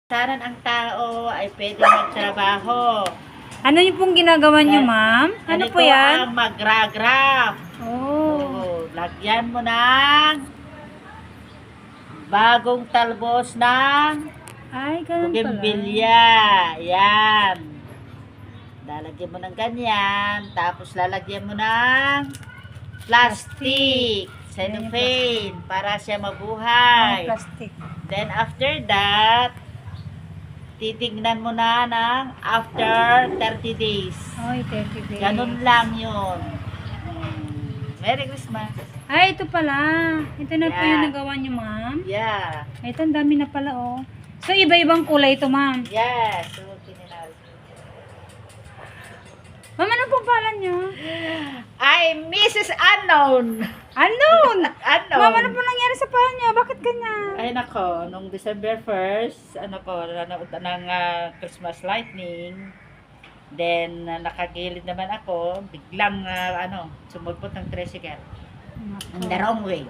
Saran ang tao ay pwede magtrabaho. Ano yung pong ginagawa niyo, ma'am? Ano po yan? Ang magra-graph. Oh. Lagyan mo ng bagong talbos ng Ay, ganun pala. bougainvillea. Yan. Lalagyan mo ng ganyan. Tapos lalagyan mo ng plastic. Cellophane. Para siya mabuhay. Plastic. Then after that, titignan mo na ng after 30 days. Ay, 30 days. Ganun lang yun. Merry Christmas. Ay, ito pala. Ito na po Yeah. yung nagawa niyo, ma'am. Yeah. Ay, ito, ang dami na pala, oh. So, iba-ibang kulay ito, ma'am. Yes. So, kinilal. Ma'am, ano pong pala niyo? Ay, Mrs. Unknown. Unknown! Unknown. Ma'am, ano po nangyari sa pala niyo? Bakit ganyan? Ay, nako. Nung December 1st, nanood ng Christmas lightning. Then, nakagilid naman ako. Biglang, sumulpot ng tricycle. On the wrong way.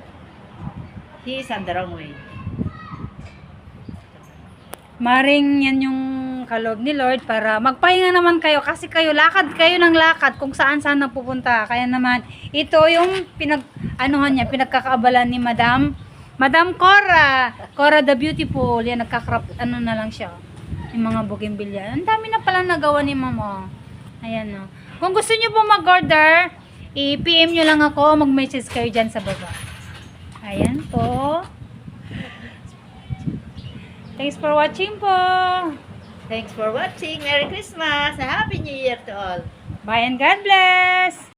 He is on the wrong way. Maring yan yung kaloob ni Lord para magpahinga naman kayo kasi kayo lakad kayo ng lakad kung saan saan napupunta. Kaya naman ito yung pinagkakaabalan ni Madam Cora the Beautiful. Yan na lang siya. Yung mga bougainvillea. Ang dami na pala nagawa ni Mama. Ayan no. Kung gusto niyo po mag-order, i-PM niyo lang ako, mag-message kayo diyan sa baba. Ayan po. Thanks for watching po. Thanks for watching. Merry Christmas. Happy New Year to all. Bye and God bless.